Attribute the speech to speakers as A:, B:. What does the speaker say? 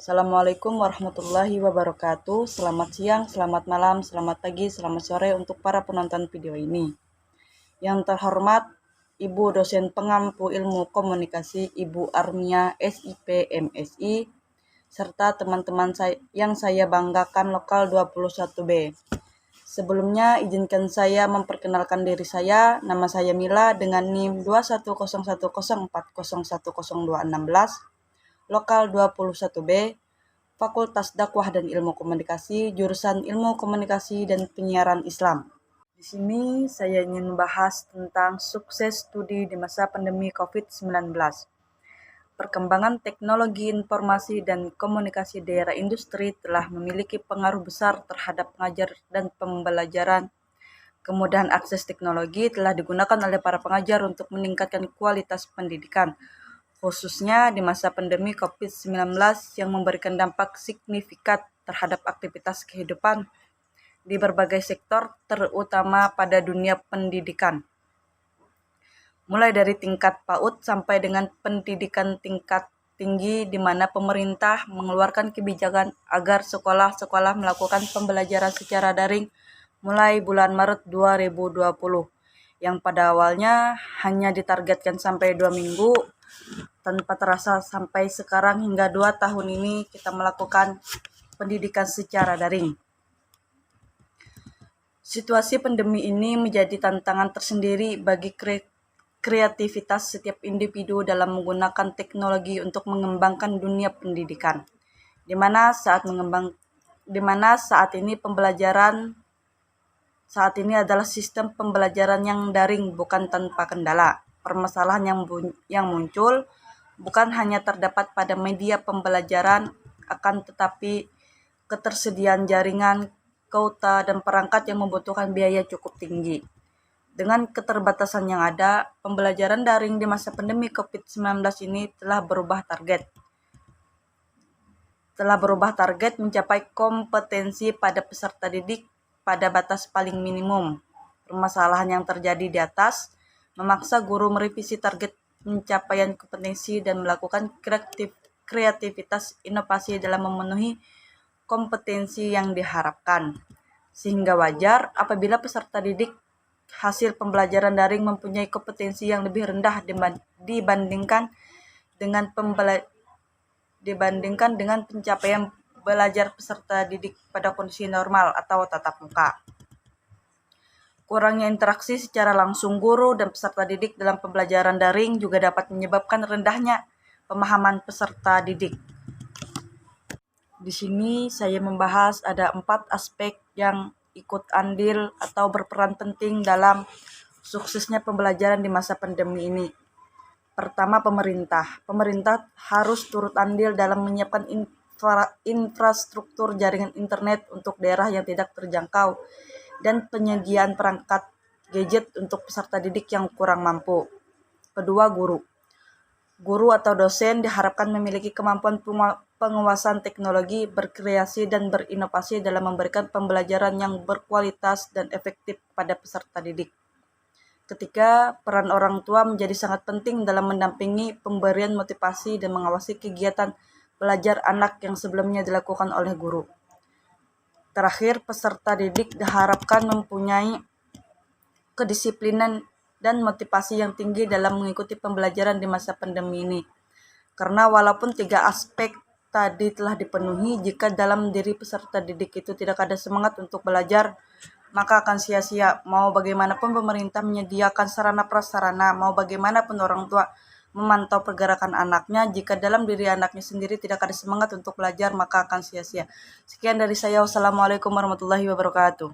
A: Assalamualaikum warahmatullahi wabarakatuh. Selamat siang, selamat malam, selamat pagi, selamat sore untuk para penonton video ini. Yang terhormat Ibu dosen pengampu ilmu komunikasi Ibu Armia SIP MSI serta teman-teman yang saya banggakan lokal 21B. Sebelumnya izinkan saya memperkenalkan diri saya. Nama saya Mila dengan NIM 21010401016, lokal 21B, Fakultas Dakwah dan Ilmu Komunikasi, jurusan Ilmu Komunikasi dan Penyiaran Islam. Di sini saya ingin membahas tentang sukses studi di masa pandemi COVID-19. Perkembangan teknologi informasi dan komunikasi di era industri telah memiliki pengaruh besar terhadap pengajar dan pembelajaran. Kemudahan akses teknologi telah digunakan oleh para pengajar untuk meningkatkan kualitas pendidikan, khususnya di masa pandemi COVID-19 yang memberikan dampak signifikan terhadap aktivitas kehidupan di berbagai sektor, terutama pada dunia pendidikan. Mulai dari tingkat PAUD sampai dengan pendidikan tingkat tinggi, di mana pemerintah mengeluarkan kebijakan agar sekolah-sekolah melakukan pembelajaran secara daring mulai bulan Maret 2020, yang pada awalnya hanya ditargetkan sampai 2 minggu, tanpa terasa sampai sekarang hingga 2 tahun ini kita melakukan pendidikan secara daring. Situasi pandemi ini menjadi tantangan tersendiri bagi kreativitas setiap individu dalam menggunakan teknologi untuk mengembangkan dunia pendidikan, di mana saat ini adalah sistem pembelajaran yang daring bukan tanpa kendala. Permasalahan yang muncul bukan hanya terdapat pada media pembelajaran, akan tetapi ketersediaan jaringan, kuota, dan perangkat yang membutuhkan biaya cukup tinggi. Dengan keterbatasan yang ada, pembelajaran daring di masa pandemi COVID-19 ini telah berubah target mencapai kompetensi pada peserta didik pada batas paling minimum. Permasalahan yang terjadi di atas memaksa guru merevisi target pencapaian kompetensi dan melakukan kreativitas inovasi dalam memenuhi kompetensi yang diharapkan. Sehingga wajar apabila peserta didik hasil pembelajaran daring mempunyai kompetensi yang lebih rendah dibandingkan dengan pencapaian belajar peserta didik pada kondisi normal atau tatap muka. Kurangnya interaksi secara langsung guru dan peserta didik dalam pembelajaran daring juga dapat menyebabkan rendahnya pemahaman peserta didik. Di sini saya membahas ada 4 aspek yang ikut andil atau berperan penting dalam suksesnya pembelajaran di masa pandemi ini. Pertama, pemerintah. Pemerintah harus turut andil dalam menyiapkan infrastruktur jaringan internet untuk daerah yang tidak terjangkau dan penyediaan perangkat gadget untuk peserta didik yang kurang mampu. Kedua, guru. Guru atau dosen diharapkan memiliki kemampuan penguasaan teknologi, berkreasi, dan berinovasi dalam memberikan pembelajaran yang berkualitas dan efektif pada peserta didik. Ketiga, peran orang tua menjadi sangat penting dalam mendampingi pemberian motivasi dan mengawasi kegiatan belajar anak yang sebelumnya dilakukan oleh guru. Terakhir, peserta didik diharapkan mempunyai kedisiplinan dan motivasi yang tinggi dalam mengikuti pembelajaran di masa pandemi ini. Karena walaupun 3 aspek tadi telah dipenuhi, jika dalam diri peserta didik itu tidak ada semangat untuk belajar, maka akan sia-sia. Mau bagaimanapun pemerintah menyediakan sarana prasarana, mau bagaimanapun orang tua memantau pergerakan anaknya, jika dalam diri anaknya sendiri tidak ada semangat untuk belajar, maka akan sia-sia. Sekian dari saya. Wassalamualaikum warahmatullahi wabarakatuh.